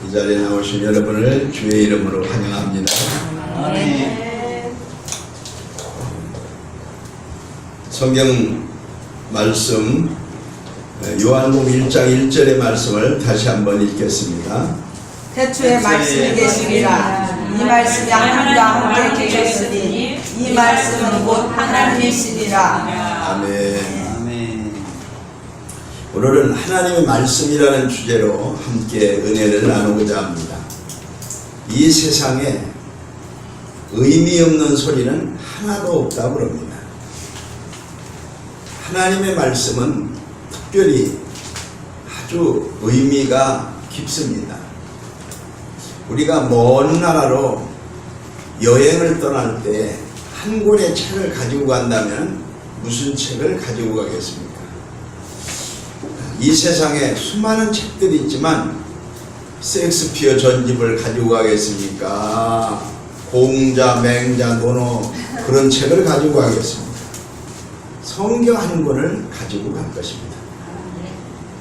이 자리에 나오신 여러분을 주의 이름으로 환영합니다. 아멘. 성경 말씀 요한복음 1장 1절의 말씀을 다시 한번 읽겠습니다. 태초에 말씀이 계시니라. 이 말씀이 하나님과 함께 계셨으니 이 말씀은 곧 하나님이시니라. 아멘. 오늘은 하나님의 말씀이라는 주제로 함께 은혜를 나누고자 합니다. 이 세상에 의미 없는 소리는 하나도 없다고 그럽니다. 하나님의 말씀은 특별히 아주 의미가 깊습니다. 우리가 먼 나라로 여행을 떠날 때 한 권의 책을 가지고 간다면 무슨 책을 가지고 가겠습니까? 이 세상에 수많은 책들이 있지만 셰익스피어 전집을 가지고 가겠습니까? 공자, 맹자, 논어 그런 책을 가지고 가겠습니다. 성경 한 권을 가지고 갈 것입니다.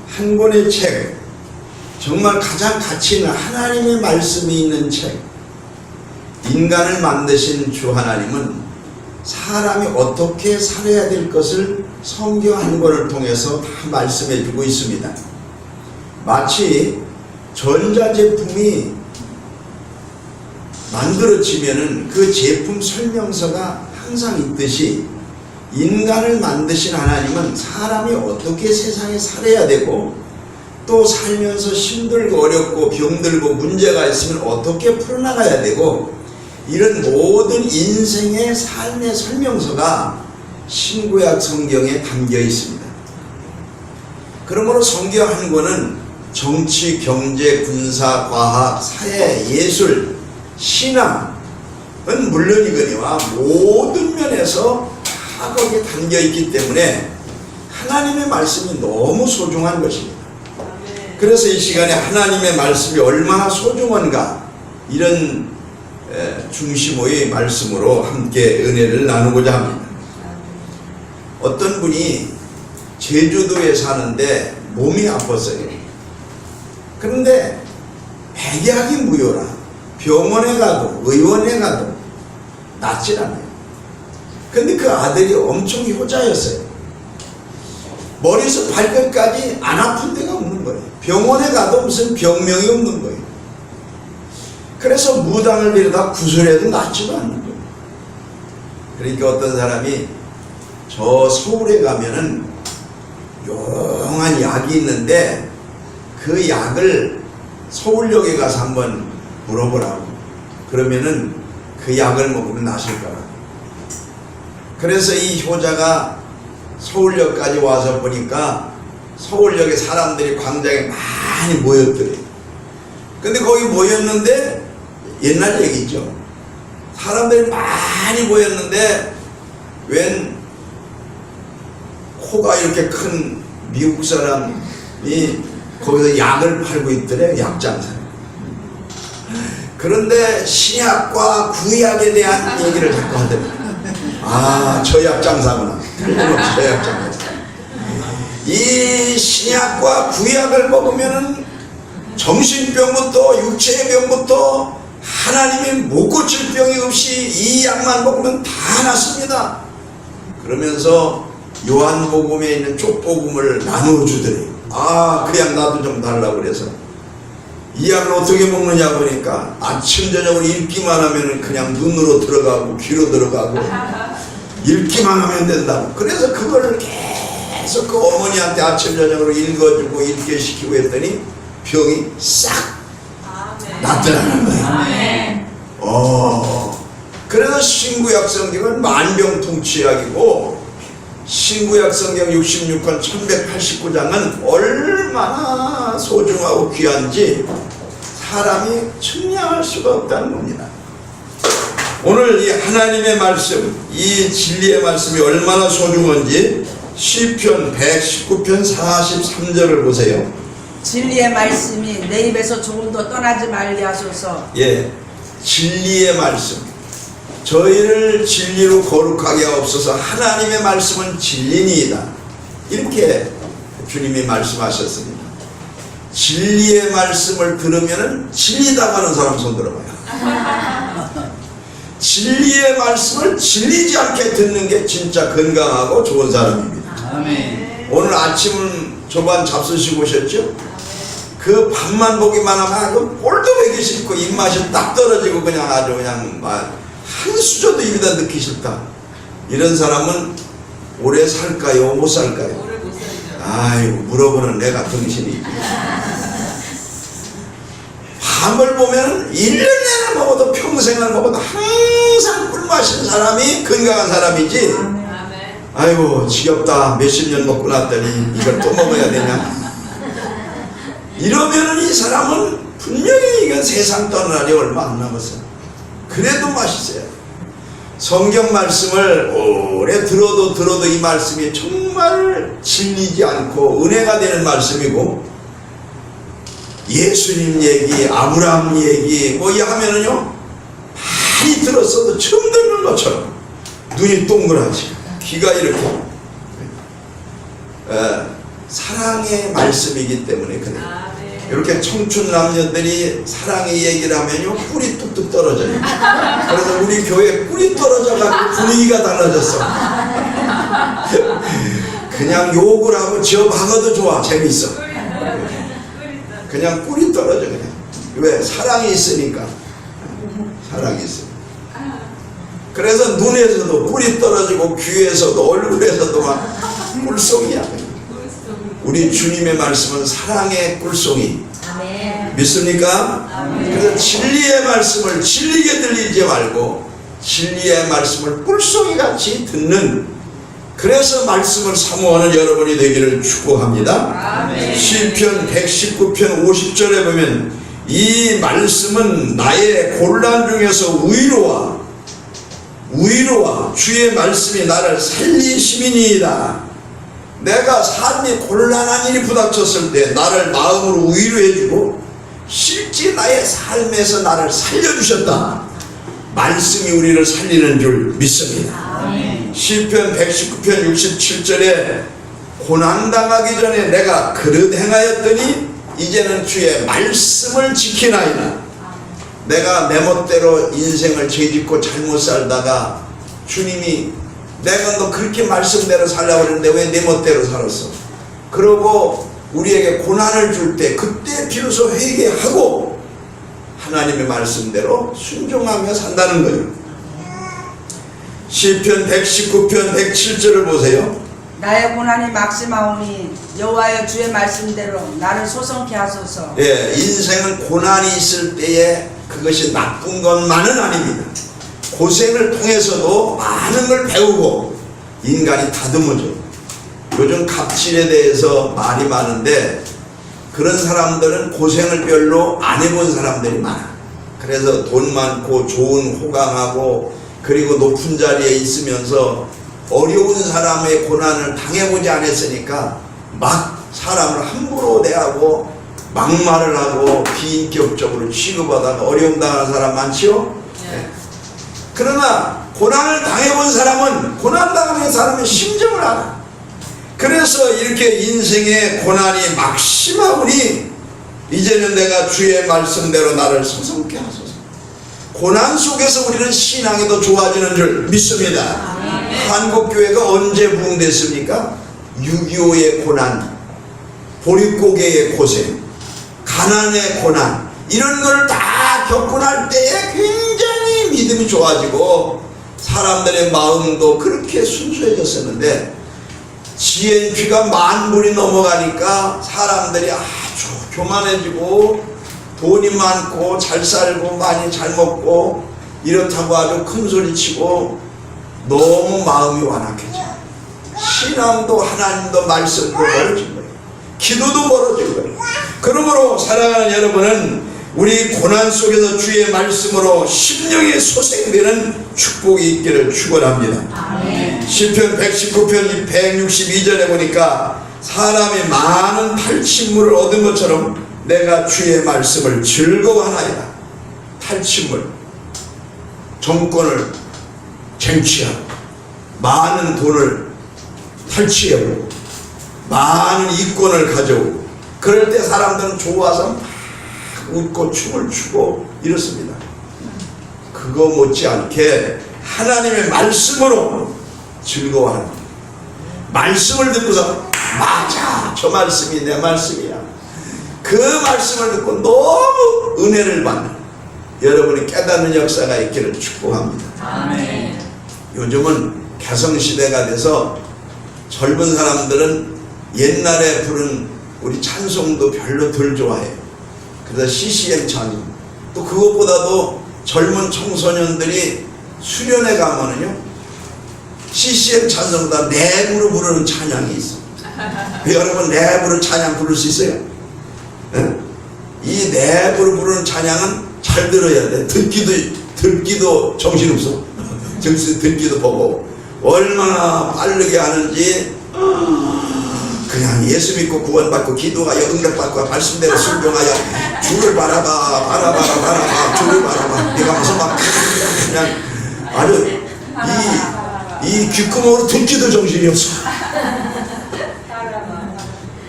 한 권의 책, 정말 가장 가치 있는 하나님의 말씀이 있는 책. 인간을 만드신 주 하나님은 사람이 어떻게 살아야 될 것을 성경 한 권을 통해서 다 말씀해 주고 있습니다. 마치 전자제품이 만들어지면은 그 제품 설명서가 항상 있듯이 인간을 만드신 하나님은 사람이 어떻게 세상에 살아야 되고 또 살면서 힘들고 어렵고 병들고 문제가 있으면 어떻게 풀어나가야 되고 이런 모든 인생의 삶의 설명서가 신구약 성경에 담겨 있습니다. 그러므로 성경 한 권은 정치, 경제, 군사, 과학, 사회, 예술, 신앙은 물론이거니와 모든 면에서 다 거기에 담겨 있기 때문에 하나님의 말씀이 너무 소중한 것입니다. 그래서 이 시간에 하나님의 말씀이 얼마나 소중한가 이런 중심의 말씀으로 함께 은혜를 나누고자 합니다. 어떤 분이 제주도에 사는데 몸이 아팠어요. 그런데 백약이 무효라. 병원에 가도 의원에 가도 낫질 않아요. 그런데 그 아들이 엄청 효자였어요. 머리에서 발끝까지 안 아픈 데가 없는 거예요. 병원에 가도 무슨 병명이 없는 거예요. 그래서 무당을 데려다 구슬해도 낫지도 않는 거예요. 그러니까 어떤 사람이 저 서울에 가면은 용한 약이 있는데 그 약을 서울역에 가서 한번 물어보라고. 그러면은 그 약을 먹으면 나실 거라고. 그래서 이 효자가 서울역까지 와서 보니까 서울역에 사람들이 광장에 많이 모였더래요. 근데 거기 모였는데 옛날 얘기죠. 사람들이 많이 모였는데 웬 코가 이렇게 큰 미국 사람이 거기서 약을 팔고 있더래요. 약장사. 그런데 신약과 구약에 대한 얘기를 자꾸 하더래요. 아, 저 약장사구나. 저 약장사. 이 신약과 구약을 먹으면은 정신병부터 육체의 병부터 하나님이 못 고칠 병이 없이 이 약만 먹으면 다 낫습니다. 그러면서 요한복음에 있는 쪽복음을 나누어 주더래요. 아, 그 약 나도 좀 달라고 그래서 이 약을 어떻게 먹느냐 보니까 아침 저녁으로 읽기만 하면 그냥 눈으로 들어가고 귀로 들어가고 읽기만 하면 된다고. 그래서 그걸 계속 그 어머니한테 아침 저녁으로 읽어주고 읽게 시키고 했더니 병이 싹 낫더라는 거예요. 그래서 신구약 성경은 만병통치약이고 신구약 성경 66권 1189장은 얼마나 소중하고 귀한지 사람이 측량할 수가 없다는 겁니다. 오늘 이 하나님의 말씀, 이 진리의 말씀이 얼마나 소중한지 시편 119편 43절을 보세요. 진리의 말씀이 내 입에서 조금도 떠나지 말게 하소서. 예, 진리의 말씀. 저희를 진리로 거룩하게 하옵소서. 하나님의 말씀은 진리니이다. 이렇게 주님이 말씀하셨습니다. 진리의 말씀을 들으면은 진리다고 하는 사람 손 들어봐요. 진리의 말씀을 질리지 않게 듣는 게 진짜 건강하고 좋은 사람입니다. 아멘. 오늘 아침 저반 잡수시고 오셨죠? 그 밥만 보기만 하면 그 꼴도 보기 싫고 입맛이 딱 떨어지고 그냥 아주 그냥 한 수저도 입에다 넣기 싫다. 이런 사람은 오래 살까요? 못 살까요? 오래 못 살죠. 아이고 물어보는 내가 정신이. 밤을 보면 1년 내내 먹어도 평생을 먹어도 항상 꿀 마신 사람이 건강한 사람이지. 아멘. 아이고 지겹다 몇십 년 먹고 났더니 이걸 또 먹어야 되냐. 이러면은 이 사람은 분명히 이건 세상 떠날 날이 얼마 안 남았어. 그래도 맛있어요. 성경 말씀을 오래 들어도 이 말씀이 정말 질리지 않고 은혜가 되는 말씀이고, 예수님 얘기, 아브라함 얘기 뭐 하면은요 많이 들었어도 처음 듣는 것처럼 눈이 동그랗지, 귀가 이렇게 사랑의 말씀이기 때문에 그래요. 이렇게 청춘 남녀들이 사랑의 얘기를 하면요 꿀이 뚝뚝 떨어져요. 그래서 우리 교회 꿀이 떨어져가지고 분위기가 달라졌어. 그냥 욕을 하고 지어박아도 좋아, 재밌어. 그냥 꿀이 떨어져. 그냥 왜? 사랑이 있으니까. 사랑이 있으니까. 그래서 눈에서도 꿀이 떨어지고 귀에서도 얼굴에서도 막 꿀송이야. 우리 주님의 말씀은 사랑의 꿀송이. 아멘. 믿습니까? 아멘. 그래서 진리의 말씀을 질리게 들리지 말고 진리의 말씀을 꿀송이같이 듣는, 그래서 말씀을 사모하는 여러분이 되기를 축복합니다. 아멘. 시편 119편 50절에 보면 이 말씀은 나의 곤란 중에서 위로와 주의 말씀이 나를 살리심이니이다. 내가 삶이 곤란한 일이 부닥쳤을 때 나를 마음으로 위로해주고 실제 나의 삶에서 나를 살려주셨다. 말씀이 우리를 살리는 줄 믿습니다. 아멘. 시편 119편 67절에 고난당하기 전에 내가 그릇 행하였더니 이제는 주의 말씀을 지키나이다. 내가 내 멋대로 인생을 죄짓고 잘못 살다가 주님이 내가 너 그렇게 말씀대로 살려고 그랬는데 왜 내 멋대로 살았어? 그러고 우리에게 고난을 줄 때 그때 비로소 회개하고 하나님의 말씀대로 순종하며 산다는 거예요. 시편 119편 107절을 보세요. 나의 고난이 막심하오니 여호와여 주의 말씀대로 나를 소성케 하소서. 예, 인생은 고난이 있을 때에 그것이 나쁜 것만은 아닙니다. 고생을 통해서도 많은 걸 배우고 인간이 다듬어져. 요즘 갑질에 대해서 말이 많은데 그런 사람들은 고생을 별로 안 해본 사람들이 많아. 그래서 돈 많고 좋은 호강하고 그리고 높은 자리에 있으면서 어려운 사람의 고난을 당해보지 않았으니까 막 사람을 함부로 대하고 막말을 하고 비인격적으로 취급하다가 어려움 당하는 사람 많지요? 네. 그러나 고난을 당해본 사람은 고난 당하는 사람의 심정을 알아. 그래서 이렇게 인생의 고난이 막심하오니 이제는 내가 주의 말씀대로 나를 소성케 하소서. 고난 속에서 우리는 신앙이 더 좋아지는 줄 믿습니다. 한국교회가 언제 부흥됐습니까? 6.25의 고난, 보릿고개의 고생, 가난의 고난, 이런 걸 다 겪고 날 때에 굉장히 믿음이 좋아지고 사람들의 마음도 그렇게 순수해졌었는데 GNP가 10,000불이 넘어가니까 사람들이 아주 교만해지고 돈이 많고 잘 살고 많이 잘 먹고 이렇다고 아주 큰 소리치고 너무 마음이 완악해져. 신앙도 하나님도 말씀도 멀어진 거예요. 기도도 멀어진 거예요. 그러므로 사랑하는 여러분은 우리 고난 속에서 주의 말씀으로 심령이 소생되는 축복이 있기를 축원합니다. 시편 119편 162절에 보니까 사람이 많은 탈취물을 얻은 것처럼 내가 주의 말씀을 즐거워하나이다. 탈취물, 정권을 쟁취하고 많은 돈을 탈취하고 많은 이권을 가져오고 그럴 때 사람들은 좋아서 막 웃고 춤을 추고 이렇습니다. 그거 못지않게 하나님의 말씀으로 즐거워하는 거예요. 말씀을 듣고서 맞아, 저 말씀이 내 말씀이야. 그 말씀을 듣고 너무 은혜를 받는 여러분이 깨닫는 역사가 있기를 축복합니다. 아멘. 요즘은 개성시대가 돼서 젊은 사람들은 옛날에 부른 우리 찬송도 별로 덜 좋아해요. 그래서 CCM 찬송, 또 그것보다도 젊은 청소년들이 수련회 가면은요 CCM 찬송보다 랩으로 부르는 찬양이 있어. 여러분 랩으로 찬양 부를 수 있어요? 네? 이 랩으로 부르는 찬양은 잘 들어야 돼. 듣기도 정신없어. 듣기도 보고 얼마나 빠르게 하는지. 그냥 예수 믿고 구원받고 기도하여 응답받고 말씀대로 순종하여 주를 바라봐 주를 바라봐 내가 무슨 막 그냥 아주 이 귓구멍으로 듣기도 정신이 없어.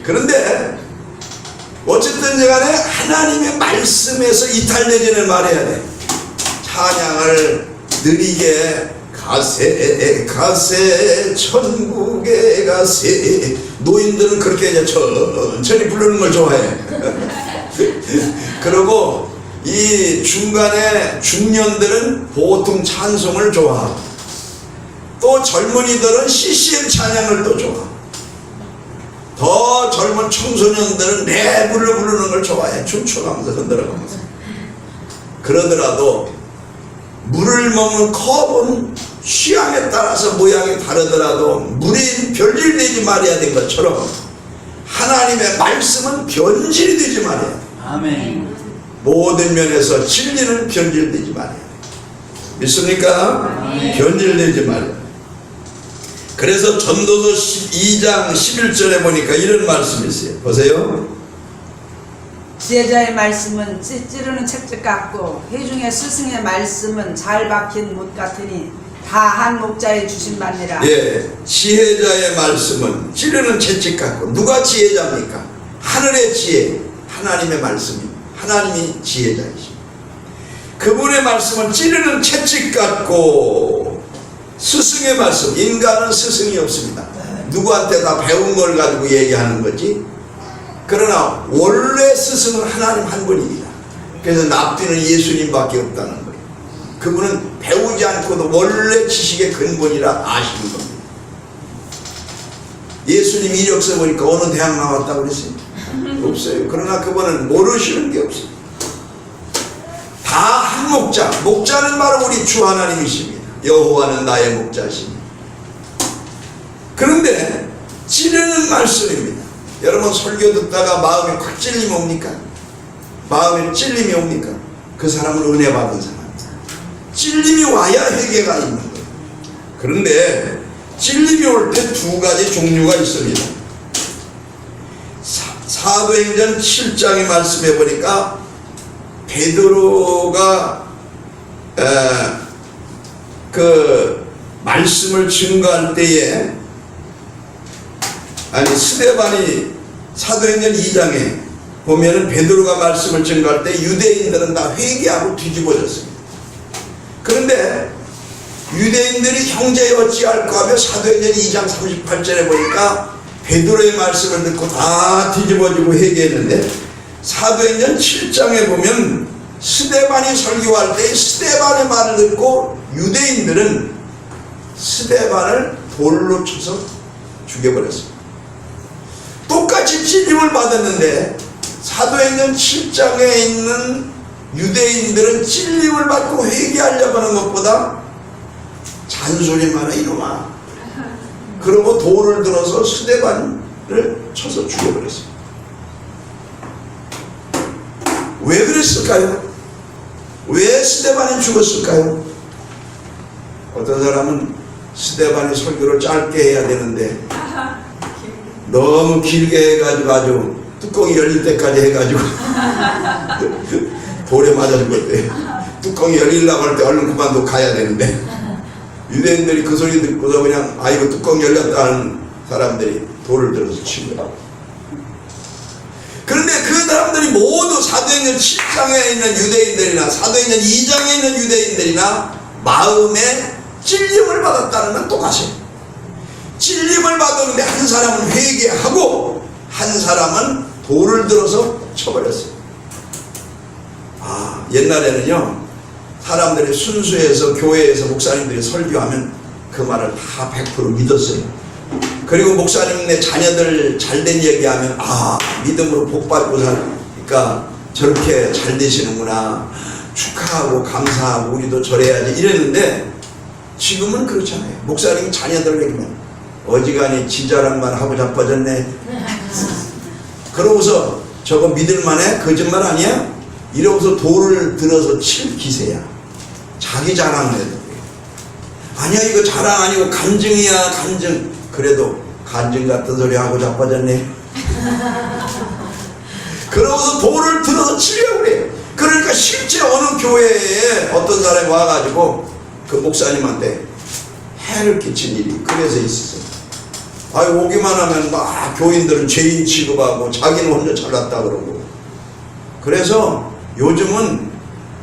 그런데 어쨌든 간에 하나님의 말씀에서 이탈되지는 말해야 돼. 찬양을 느리게 가세 천국에 가세. 노인들은 그렇게 이제 천천히 부르는 걸 좋아해. 그리고 이 중간에 중년들은 보통 찬송을 좋아하고 또 젊은이들은 CCM 찬양을 또 좋아하고 더 젊은 청소년들은 랩을 부르는 걸 좋아해. 춤춰가면서 흔들어가면서. 그러더라도 물을 먹는 컵은 취향에 따라서 모양이 다르더라도 물이 변질되지 말아야 된 것처럼 하나님의 말씀은 변질이 되지 말아야 돼. 아멘. 모든 면에서 진리는 변질되지 말아야 돼. 믿습니까? 아멘. 변질되지 말아야 돼. 그래서 전도서 2장 11절에 보니까 이런 말씀이 있어요. 보세요. 지혜자의 말씀은 찌르는 채찍 같고 회중의 스승의 말씀은 잘 박힌 못 같으니 다 한 목자에 주신 바니라. 예, 지혜자의 말씀은 찌르는 채찍 같고 누가 지혜자입니까? 하늘의 지혜, 하나님의 말씀입니다. 하나님이 지혜자이십니다. 그분의 말씀은 찌르는 채찍 같고 스승의 말씀, 인간은 스승이 없습니다. 누구한테 다 배운 걸 가지고 얘기하는 거지. 그러나 원래 스승은 하나님 한 분입니다. 그래서 납비는 예수님밖에 없다는 거예요. 그분은 배우지 않고도 원래 지식의 근본이라 아시는 겁니다. 예수님 이력서 보니까 어느 대학 나왔다고 그랬어요? 없어요. 그러나 그분은 모르시는 게 없어요. 다 한 목자. 목자는 바로 우리 주 하나님이십니다. 여호와는 나의 목자십니다. 그런데 찌르는 말씀입니다. 여러분 설교 듣다가 마음에 콱 찔림이 옵니까? 마음에 찔림이 옵니까? 그 사람은 은혜 받은 사람. 찔림이 와야 회개가 있는 거예요. 그런데 찔림이 올 때 두 가지 종류가 있습니다. 사도행전 7장의 말씀해 보니까 베드로가 그 말씀을 증거할 때에 스데반이 사도행전 2장에 보면은 베드로가 말씀을 증거할 때 유대인들은 다 회개하고 뒤집어졌습니다. 그런데 유대인들이 형제 어찌할까 하며 사도행전 2장 38절에 보니까 베드로의 말씀을 듣고 다 뒤집어지고 회개했는데 사도행전 7장에 보면 스데반이 설교할 때 스데반의 말을 듣고 유대인들은 스데반을 돌로 쳐서 죽여버렸습니다. 똑같이 찔림을 받았는데 사도행전 7장에 있는 유대인들은 찔림을 받고 회개하려고 하는 것보다 잔소리만 하라 이놈아 그러고 돌을 들어서 스데반을 쳐서 죽여버렸습니다. 왜 그랬을까요? 왜 스데반이 죽었을까요? 어떤 사람은 스데반이 설교를 짧게 해야 되는데 너무 길게 해가지고 아주 뚜껑이 열릴 때까지 해가지고 돌에 맞아 죽었대. 뚜껑이 열리려고 할 때 얼른 그만둬 가야 되는데 유대인들이 그 소리 듣고서 그냥 아이고 뚜껑 열렸다 하는 사람들이 돌을 들어서 친 거라고. 그 모두 사도행전 7장에 있는 유대인들이나 사도행전 2장에 있는 유대인들이나 마음에 찔림을 받았다는 건 똑같아요. 찔림을 받았는데 한 사람은 회개하고 한 사람은 돌을 들어서 쳐버렸어요. 옛날에는요, 사람들이 순수해서 교회에서 목사님들이 설교하면 그 말을 다 100% 믿었어요. 그리고 목사님네 자녀들 잘된 얘기하면 믿음으로 복받고 그러니까 저렇게 잘 되시는구나, 축하하고 감사하고 우리도 저래야지 이랬는데, 지금은 그렇잖아요. 목사님 자녀들 얘기면 어지간히 지자랑만 하고 자빠졌네, 그러고서 저거 믿을만해? 거짓말 아니야? 이러고서 돌을 들어서 칠 기세야. 자기 자랑을 해도 아니야, 이거 자랑 아니고 간증이야, 간증. 그래도 간증 같은 소리 하고 자빠졌네. 그러고서 돌을 들어서 치려고 그래요. 그러니까 실제 어느 교회에 어떤 사람이 와가지고 그 목사님한테 해를 끼친 일이 그래서 있었어요. 오기만 하면 막 교인들은 죄인 취급하고 자기는 혼자 잘났다 그러고. 그래서 요즘은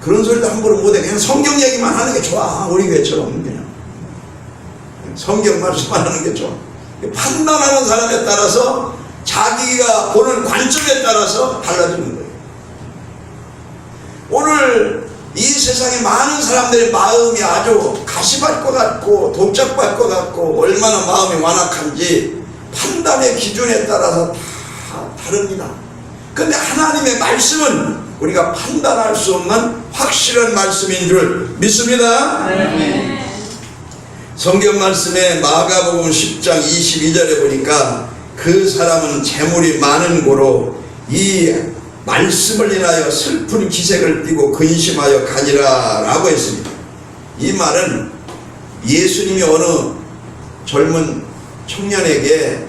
그런 소리도 함부로 못해. 그냥 성경 얘기만 하는 게 좋아. 우리 교회처럼 그냥 성경 말씀만 하는 게 좋아. 판단하는 사람에 따라서 자기가 보는 관점에 따라서 달라지는 거예요. 오늘 이 세상에 많은 사람들의 마음이 아주 가시밭 것 같고 독작밭 것 같고 얼마나 마음이 완악한지 판단의 기준에 따라서 다 다릅니다. 근데 하나님의 말씀은 우리가 판단할 수 없는 확실한 말씀인 줄 믿습니다. 성경 말씀에 마가복음 10장 22절에 보니까 그 사람은 재물이 많은 고로 이 말씀을 인하여 슬픈 기색을 띠고 근심하여 가니라 라고 했습니다. 이 말은 예수님이 어느 젊은 청년에게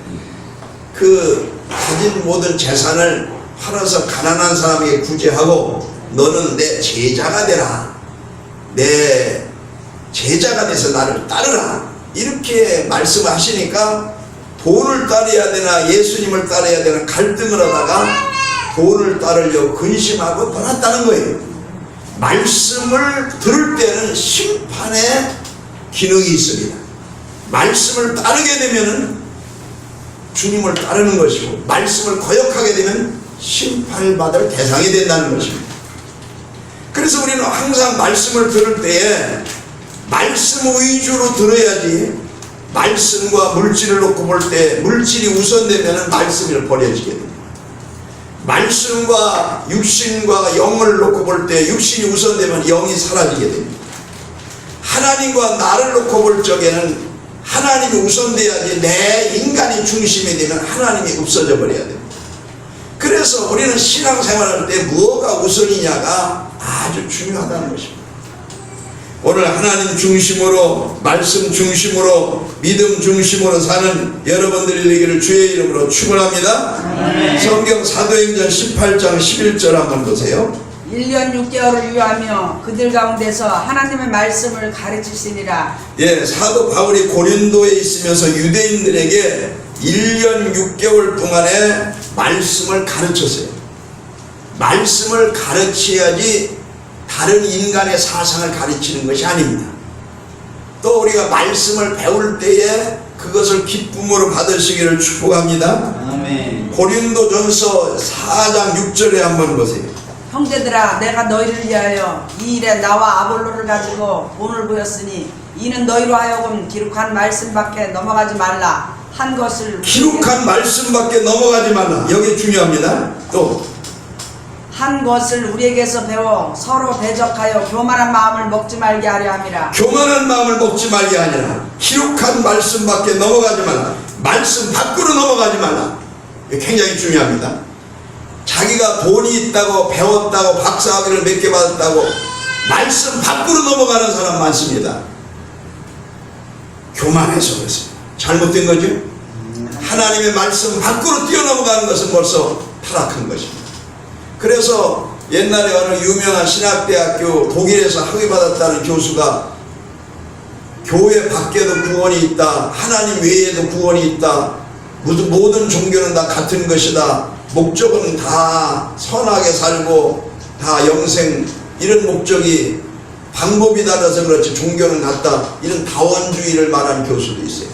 그 가진 모든 재산을 팔아서 가난한 사람에게 구제하고 너는 내 제자가 되라, 내 제자가 돼서 나를 따르라, 이렇게 말씀을 하시니까 돈을 따라야 되나 예수님을 따라야 되나 갈등을 하다가 돈을 따르려고 근심하고 떠났다는 거예요. 말씀을 들을 때는 심판의 기능이 있습니다. 말씀을 따르게 되면 주님을 따르는 것이고, 말씀을 거역하게 되면 심판을 받을 대상이 된다는 것입니다. 그래서 우리는 항상 말씀을 들을 때에 말씀 위주로 들어야지, 말씀과 물질을 놓고 볼 때 물질이 우선되면 말씀을 버려지게 됩니다. 말씀과 육신과 영을 놓고 볼 때 육신이 우선되면 영이 사라지게 됩니다. 하나님과 나를 놓고 볼 적에는 하나님이 우선돼야지, 내 인간이 중심이 되면 하나님이 없어져 버려야 됩니다. 그래서 우리는 신앙생활할 때 뭐가 우선이냐가 아주 중요하다는 것입니다. 오늘 하나님 중심으로, 말씀 중심으로, 믿음 중심으로 사는 여러분들이 되기를 주의 이름으로 축원합니다. 성경 사도행전 18장 11절 한번 보세요. 1년 6개월을 유하며 그들 가운데서 하나님의 말씀을 가르치시니라. 사도 바울이 고린도에 있으면서 유대인들에게 1년 6개월 동안에 말씀을 가르쳤어요. 말씀을 가르쳐야지 다른 인간의 사상을 가르치는 것이 아닙니다. 또 우리가 말씀을 배울 때에 그것을 기쁨으로 받으시기를 축복합니다. 아멘. 고린도전서 4장 6절에 한번 보세요. 형제들아, 내가 너희를 위하여 이 일에 나와 아볼로를 가지고 본을 보였으니 이는 너희로 하여금 기록한 말씀밖에 넘어가지 말라 한 것을. 기록한 말씀밖에 넘어가지 말라. 여기 중요합니다. 또 한 것을 우리에게서 배워 서로 대적하여 교만한 마음을 먹지 말게 하려 함이라. 교만한 마음을 먹지 말게 하니라. 기록한 말씀밖에 넘어가지 말라. 말씀 밖으로 넘어가지 말라. 굉장히 중요합니다. 자기가 돈이 있다고, 배웠다고, 박사학위를 몇 개 받았다고 말씀 밖으로 넘어가는 사람 많습니다. 교만해서 그렇습니다. 잘못된 거죠. 하나님의 말씀 밖으로 뛰어넘어가는 것은 벌써 타락한 것입니다. 그래서 옛날에 어느 유명한 신학대학교 독일에서 학위 받았다는 교수가 교회 밖에도 구원이 있다, 하나님 외에도 구원이 있다, 모든 종교는 다 같은 것이다, 목적은 다 선하게 살고 다 영생, 이런 목적이 방법이 달라서 그렇지 종교는 같다, 이런 다원주의를 말하는 교수도 있어요.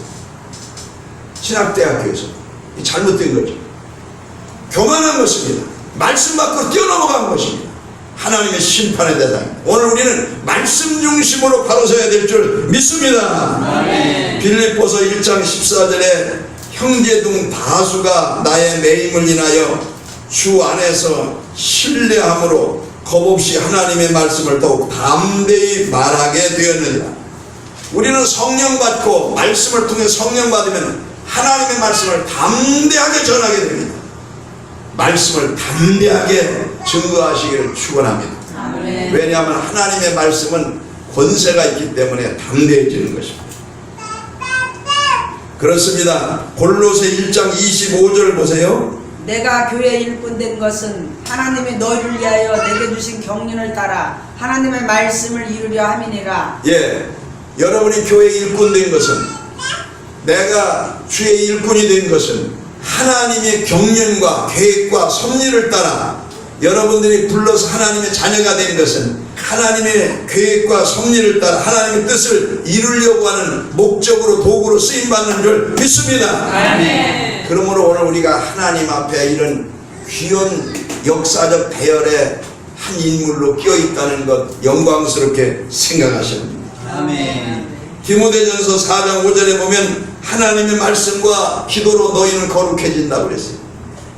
신학대학교에서. 잘못된 거죠. 교만한 것입니다. 말씀 밖으로 뛰어넘어간 것입니다. 하나님의 심판의 대상입니다. 오늘 우리는 말씀 중심으로 바로 서야 될 줄 믿습니다. 아멘. 빌립보서 1장 14절에 형제 중 다수가 나의 매임을 인하여 주 안에서 신뢰함으로 겁없이 하나님의 말씀을 더욱 담대히 말하게 되었느니라. 우리는 성령 받고 말씀을 통해 성령 받으면 하나님의 말씀을 담대하게 전하게 됩니다. 말씀을 담대하게 증거하시기를 축원합니다. 아멘. 왜냐하면 하나님의 말씀은 권세가 있기 때문에 담대해지는 것입니다. 그렇습니다. 골로새 1장 25절 보세요. 내가 교회 일꾼 된 것은 하나님이 너희를 위하여 내게 주신 경륜을 따라 하나님의 말씀을 이루려 함이니라. 예, 여러분이 교회 일꾼 된 것은, 내가 주의 일꾼이 된 것은 하나님의 경륜과 계획과 섭리를 따라, 여러분들이 불러서 하나님의 자녀가 된 것은 하나님의 계획과 섭리를 따라 하나님의 뜻을 이루려고 하는 목적으로 도구로 쓰임받는 줄 믿습니다. 아멘. 그러므로 오늘 우리가 하나님 앞에 이런 귀한 역사적 대열의 한 인물로 끼어있다는 것 영광스럽게 생각하셔야 합니다. 아멘. 디모데전서 4장 5절에 보면 하나님의 말씀과 기도로 너희는 거룩해진다고 그랬어요.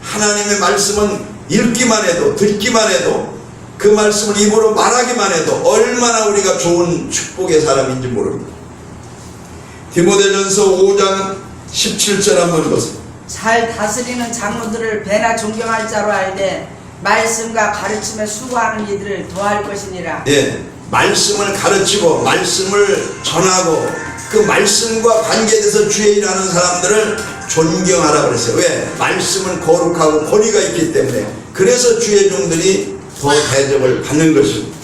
하나님의 말씀은 읽기만 해도, 듣기만 해도, 그 말씀을 입으로 말하기만 해도 얼마나 우리가 좋은 축복의 사람인지 모릅니다. 디모데전서 5장 17절 한번 보세요. 잘 다스리는 장로들을 배나 존경할 자로 알되 말씀과 가르침에 수고하는 이들을 더할 것이니라. 예, 말씀을 가르치고 말씀을 전하고 그 말씀과 관계돼서 주의 일하는 사람들을 존경하라 그랬어요. 왜? 말씀은 거룩하고 권위가 있기 때문에. 그래서 주의 종들이 더 대접을 받는 것입니다.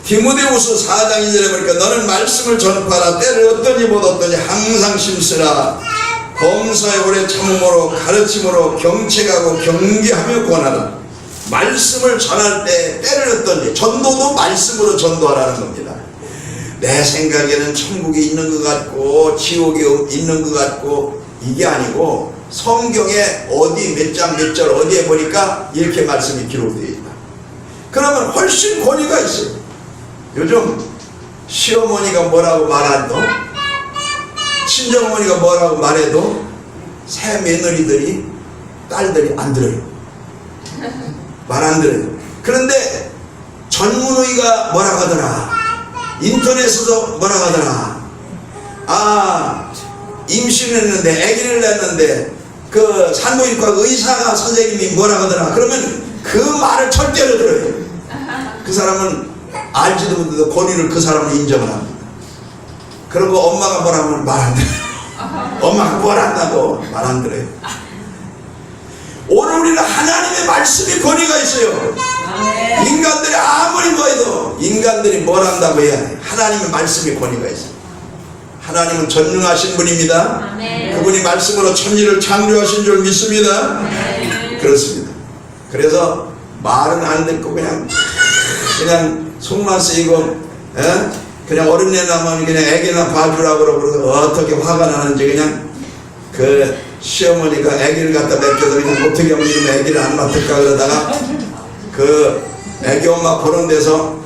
디모데후서 4장 2절에 보니까 너는 말씀을 전파하라. 때를 어떠니 못 어떠니 항상 심쓰라. 범사에 오래 참음으로 가르침으로 경책하고 경계하며 권하라. 말씀을 전할 때 때를 어떠니, 전도도 말씀으로 전도하라는 겁니다. 내 생각에는 천국이 있는 것 같고 지옥이 있는 것 같고 이게 아니고, 성경에 어디 몇 장 몇 절 어디에 보니까 이렇게 말씀이 기록되어 있다. 그러면 훨씬 권위가 있어요. 요즘 시어머니가 뭐라고 말해도, 친정어머니가 뭐라고 말해도 새 며느리들이, 딸들이 안 들어요. 말 안 들어요. 그런데 전문의가 뭐라고 하더라, 인터넷에서 뭐라고 하더라, 임신했는데 아기를 낳았는데 그 산부인과 의사가 선생님이 뭐라고 하더라, 그러면 그 말을 절대로 들어요. 그 사람은 알지도 못해도 권위를 그 사람은 인정을 합니다. 그런 거 엄마가 뭐라 하면 말 안 들어요. 엄마가 뭘 한다고 말 안 들어요. 오늘 우리는 하나님의 말씀이 권위가 있어요. 인간들이 아무리 뭐해도 인간들이 뭘 한다고 해야 돼. 하나님의 말씀이 권위가 있어요. 하나님은 전능하신 분입니다. 그분이 말씀으로 천지를 창조하신 줄 믿습니다. 그렇습니다. 그래서 말은 안 듣고 그냥 속만 쓰이고, 그냥 어린애 나면 그냥 애기나 봐주라고 그러고, 어떻게 화가 나는지 그냥 그 시어머니가 애기를 갖다 맡겨서 그냥 어떻게 하면 이런 애기를 안 맡을까 그러다가 그 애기 엄마 보는 데서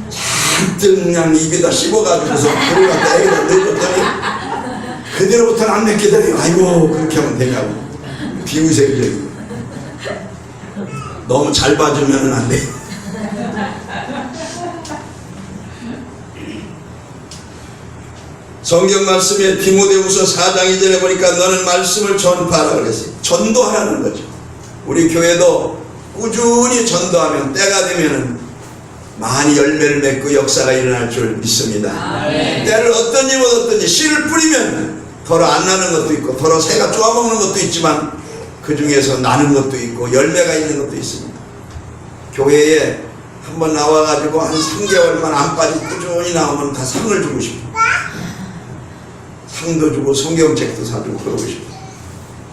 잔뜩 그냥 입에다 씹어가지고서 그걸 갖다 애기를 넣어줬더니 그대로부터는 안 맡기더니 아이고 그렇게 하면 되냐고. 비위생적이고 너무 잘 봐주면 안 돼. 성경 말씀에 디모데후서 4장 2절에 보니까 너는 말씀을 전파하라 그랬어요. 전도하라는 거죠. 우리 교회도 꾸준히 전도하면 때가 되면은 많이 열매를 맺고 역사가 일어날 줄 믿습니다. 때를 어떤지 못 어떤지 씨를 뿌리면 더러 안 나는 것도 있고 더러 새가 쪼아먹는 것도 있지만 그 중에서 나는 것도 있고 열매가 있는 것도 있습니다. 교회에 한번 나와가지고 한 3개월만 안 빠지고 꾸준히 나오면 다 상을 주고 싶어요. 상도 주고 성경책도 사주고 그러고 싶어요.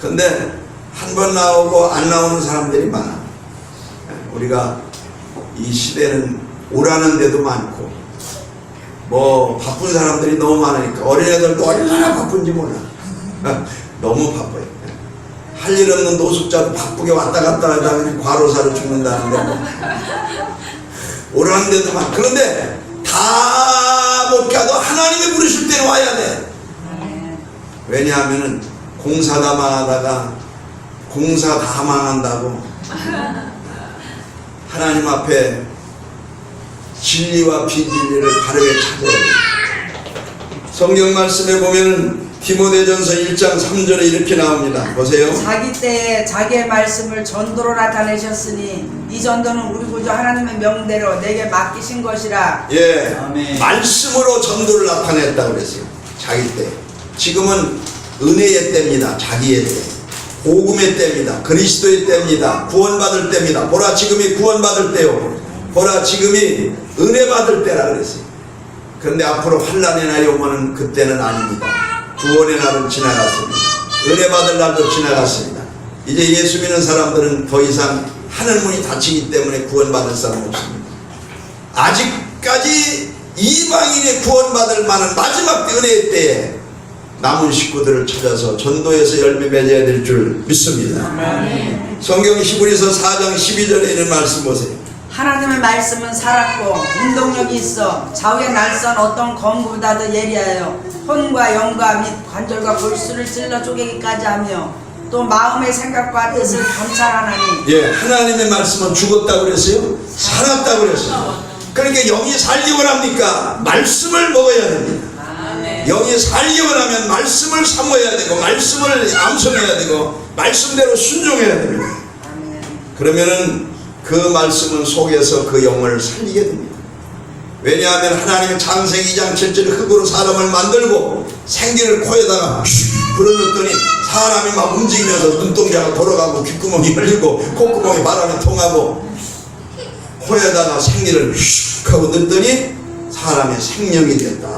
근데 한 번 나오고 안 나오는 사람들이 많아. 우리가 이 시대는 오라는 데도 많고 뭐 바쁜 사람들이 너무 많으니까 어린애들도 얼마나 바쁜지 몰라. 너무 바빠요. 할 일 없는 노숙자도 바쁘게 왔다 갔다 하다 그냥 과로사로 죽는다는데 뭐. 오라는 데도 많고. 그런데 다 못 가도 하나님이 부르실 때는 와야 돼. 왜냐하면은 공사 다 망하다가 공사 다 망한다고 하나님 앞에 진리와 비진리를 바르게 찾아야 돼. 성경 말씀에 보면 디모데전서 1장 3절에 이렇게 나옵니다. 보세요. 자기 때에 자기의 말씀을 전도로 나타내셨으니 이 전도는 우리 구주 하나님의 명대로 내게 맡기신 것이라. 예, 아멘. 말씀으로 전도를 나타냈다고 그랬어요. 자기 때. 지금은 은혜의 때입니다. 자기의 때. 복음의 때입니다. 그리스도의 때입니다. 구원받을 때입니다. 보라 지금이 구원받을 때요. 보라 지금이 은혜 받을 때라 그랬어요. 그런데 앞으로 환난의 날이 오면은 그때는 아닙니다. 구원의 날은 지나갔습니다. 은혜 받을 날도 지나갔습니다. 이제 예수 믿는 사람들은 더 이상 하늘 문이 닫히기 때문에 구원받을 사람 없습니다. 아직까지 이방인의 구원받을 만한 마지막 은혜의 때에 남은 식구들을 찾아서 전도해서 열매 맺어야 될 줄 믿습니다. 성경 히브리서 4장 12절에 있는 말씀 보세요. 하나님의 말씀은 살았고 운동력이 있어 좌우에 날선 어떤 검보다도 예리하여 혼과 영과 및 관절과 골수를 찔러 쪼개기까지 하며 또 마음의 생각과 뜻을 감찰하나니. 예, 하나님의 말씀은 죽었다고 그랬어요? 살았다고 그랬어요. 그러니까 영이 살기 원합니까? 말씀을 먹어야 됩니다. 영이 살기 원하면 말씀을 사모해야 되고 말씀을 암송해야 되고 말씀대로 순종해야 됩니다. 그러면은 그 말씀은 속에서 그 영을 살리게 됩니다. 왜냐하면 하나님은 창세기 2장 7절에 흙으로 사람을 만들고 생기를 코에다가 불어넣었더니 사람이 막 움직이면서 눈동자가 돌아가고 귓구멍이 열리고 콧구멍이 바람이 통하고 코에다가 생기를 슉 하고 넣었더니 사람의 생명이 되었다.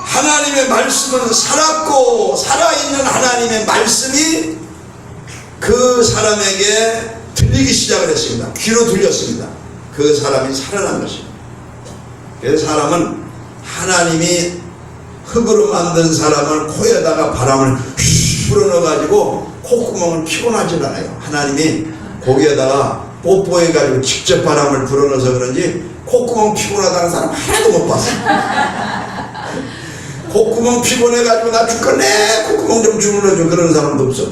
하나님의 말씀은 살았고 살아있는 하나님의 말씀이 그 사람에게 들리기 시작을 했습니다. 귀로 들렸습니다. 그 사람이 살아난 것입니다. 그래서 사람은 하나님이 흙으로 만든 사람을 코에다가 바람을 휘 불어넣어가지고 콧구멍을 피곤하지 않아요. 하나님이 거기에다가 뽀뽀해가지고 직접 바람을 불어넣어서 그런지 콧구멍 피곤하다는 사람 하나도 못 봤어요. 콧구멍 피곤해가지고 나 죽겠네 콧구멍 좀 주물러줘 그러는 사람도 없어.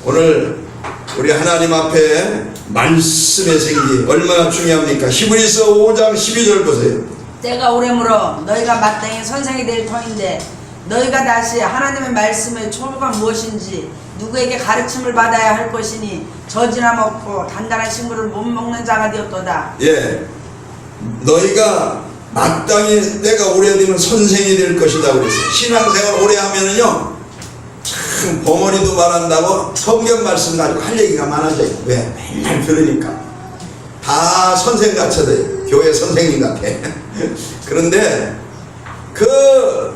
오늘 우리 하나님 앞에 말씀의 생기 얼마나 중요합니까? 히브리서 5장 12절 보세요. 때가 오래므로 너희가 마땅히 선생이 될 터인데 너희가 다시 하나님의 말씀의 초보가 무엇인지 누구에게 가르침을 받아야 할 것이니 저지나 먹고 단단한 식물을 못 먹는 자가 되었도다. 예, 너희가 마땅히 때가 오래되면 선생이 될 것이다 그랬어요. 신앙생활 오래 하면은요 참 벙어리도 말한다고 성경 말씀 가지고 할 얘기가 많아져요. 왜? 맨날 들으니까 다 선생 같아요. 교회 선생님 같아. 그런데 그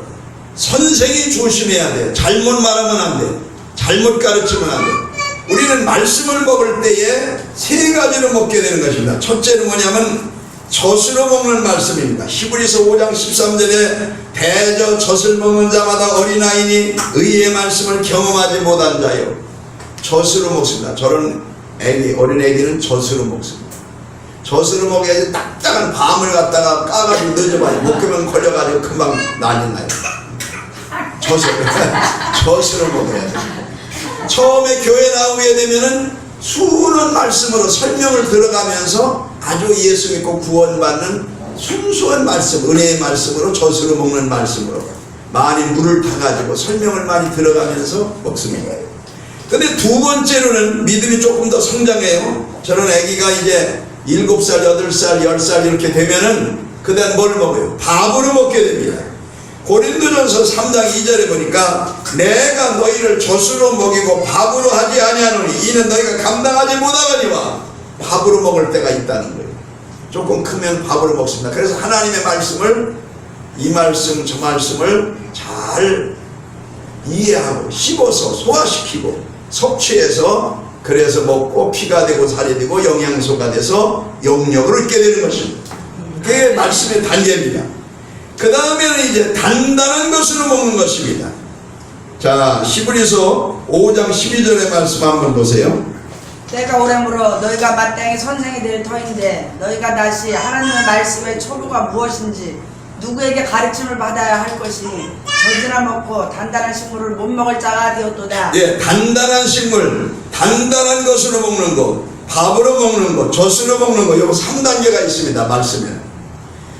선생이 조심해야 돼. 잘못 말하면 안 돼. 잘못 가르치면 안 돼. 우리는 말씀을 먹을 때에 세 가지로 먹게 되는 것입니다. 첫째는 뭐냐면 젖으로 먹는 말씀입니다. 히브리서 5장 13절에 대저 젖을 먹는 자마다 어린아이니 의의 말씀을 경험하지 못한 자요. 젖으로 먹습니다. 저런 애기, 어린 애기는 젖으로 먹습니다. 젖으로 먹어야지. 딱딱한 밤을 갖다가 까가지고 늦어봐요. 목표면 걸려가지고 금방 난리 나요. 젖으로 먹어야 돼. 처음에 교회 나오게 되면은 수는 말씀으로 설명을 들어가면서 아주 예수 믿고 구원받는 순수한 말씀, 은혜의 말씀으로 젖으로 먹는 말씀으로 많이 물을 타가지고 설명을 많이 들어가면서 먹습니다. 근데 두 번째로는 믿음이 조금 더 성장해요. 저런 아기가 이제 7살, 8살, 10살 이렇게 되면은 그 다음 뭘 먹어요? 밥으로 먹게 됩니다. 고린도전서 3장 2절에 보니까 내가 너희를 젖으로 먹이고 밥으로 하지 아니하노니 이는 너희가 감당하지 못하거니와 밥으로 먹을 때가 있다는 거예요. 조금 크면 밥으로 먹습니다. 그래서 하나님의 말씀을 이 말씀 저 말씀을 잘 이해하고 씹어서 소화시키고 섭취해서 그래서 먹고 피가 되고 살이 되고 영양소가 돼서 영력을 얻게 되는 것입니다. 그게 말씀의 단계입니다. 그 다음에는 이제 단단한 것으로 먹는 것입니다. 자, 히브리서 5장 12절의 말씀 한번 보세요. 때가 오래므로 너희가 마땅히 선생이 될 터인데 너희가 다시 하나님의 말씀의 초보가 무엇인지 누구에게 가르침을 받아야 할 것이니 젖이나 먹고 단단한 식물을 못 먹을 자가 되었도다. 예, 단단한 식물, 단단한 것으로 먹는 것, 밥으로 먹는 것, 젖으로 먹는 것, 요거 3단계가 있습니다. 말씀에.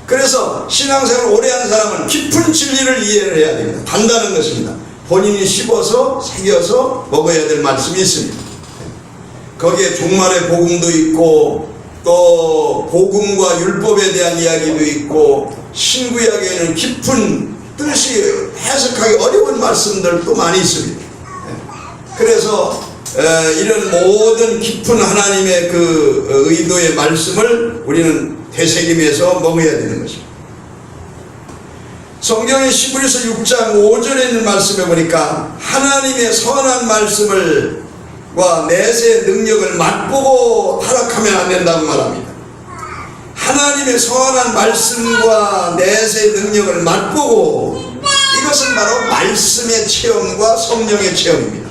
그래서 신앙생활 오래 한 사람은 깊은 진리를 이해를 해야 됩니다. 단단한 것입니다. 본인이 씹어서 새겨서 먹어야 될 말씀이 있습니다. 거기에 종말의 복음도 있고 또 복음과 율법에 대한 이야기도 있고 신구약에는 깊은 뜻이 해석하기 어려운 말씀들도 많이 있습니다. 그래서 이런 모든 깊은 하나님의 그 의도의 말씀을 우리는 되새김해서 먹어야 되는 것입니다. 성경의 히브리서 6장 5절에 있는 말씀에 보니까 하나님의 선한 말씀을 과 내세의 능력을 맛보고 타락하면 안 된다고 말합니다. 하나님의 선한 말씀과 내세의 능력을 맛보고, 이것은 바로 말씀의 체험과 성령의 체험입니다.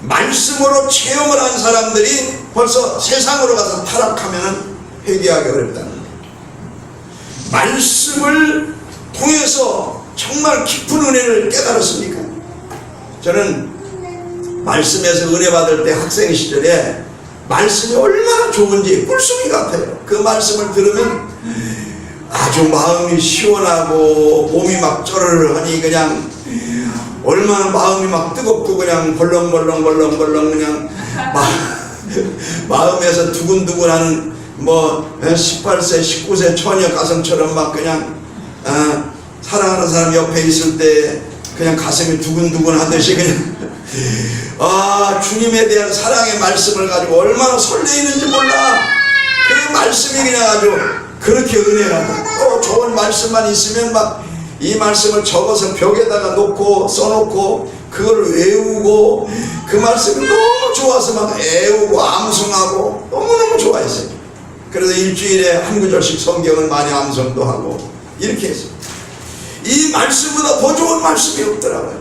말씀으로 체험을 한 사람들이 벌써 세상으로 가서 타락하면 회개하기 어렵다는 거예요. 말씀을 통해서 정말 깊은 은혜를 깨달았습니까? 저는 말씀에서 은혜 받을 때 학생 시절에 말씀이 얼마나 좋은지 꿀송이 같아요. 그 말씀을 들으면 아주 마음이 시원하고 몸이 막 쩌르르하니 그냥 얼마나 마음이 막 뜨겁고 그냥 벌렁벌렁 그냥 마음에서 두근두근하는 뭐 18세 19세 처녀 가슴처럼 막 그냥 사랑하는 사람 옆에 있을 때 그냥 가슴이 두근두근 하듯이 그냥 주님에 대한 사랑의 말씀을 가지고 얼마나 설레이는지 몰라. 그 말씀이 그냥 아주 그렇게 은혜라고. 또 좋은 말씀만 있으면 막 이 말씀을 적어서 벽에다가 놓고 써놓고 그걸 외우고 그 말씀이 너무 좋아서 막 애우고 암송하고 너무너무 좋아했어요. 그래서 일주일에 한 구절씩 성경을 많이 암송도 하고 이렇게 했어요. 이 말씀보다 더 좋은 말씀이 없더라고요.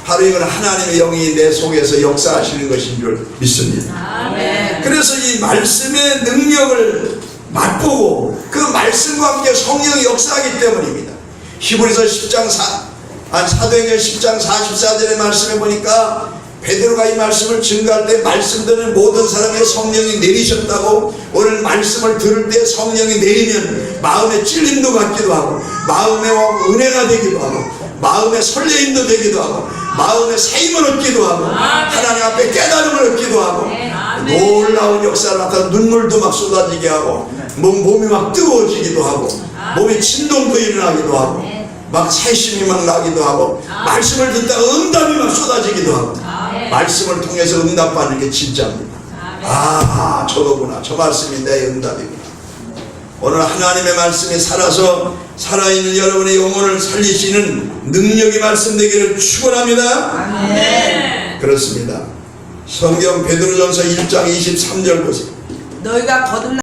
바로 이건 하나님의 영이 내 속에서 역사하시는 것인 줄 믿습니다. 아멘. 그래서 이 말씀의 능력을 맛보고 그 말씀과 함께 성령이 역사하기 때문입니다. 히브리서 10장 사도행전 10장 44절의 말씀에 보니까 베드로가 이 말씀을 증거할 때 말씀 듣는 모든 사람의 성령이 내리셨다고. 오늘 말씀을 들을 때 성령이 내리면 마음의 찔림도 갖기도 하고 마음의 은혜가 되기도 하고 마음의 설레임도 되기도 하고 마음의 세임을 얻기도 하고 하나님 앞에 깨달음을 얻기도 하고 놀라운 역사를 나타나 눈물도 막 쏟아지게 하고 몸이 막 뜨거워지기도 하고 몸에 진동도 일어나기도 하고 막 세심이 막 나기도 하고 말씀을 듣다가 응답이 막 쏟아지기도 하고 말씀을 통해서 응답하는 게 진짜입니다. 저거구나. 저 말씀이 내 응답이구나. 오늘 하나님의 말씀이 살아서 살아있는 여러분의 영혼을 살리시는 능력이 말씀되기를 축원합니다. 아멘. 그렇습니다. 성경 베드로전서 1장 23절 보세요. 너희가 거듭나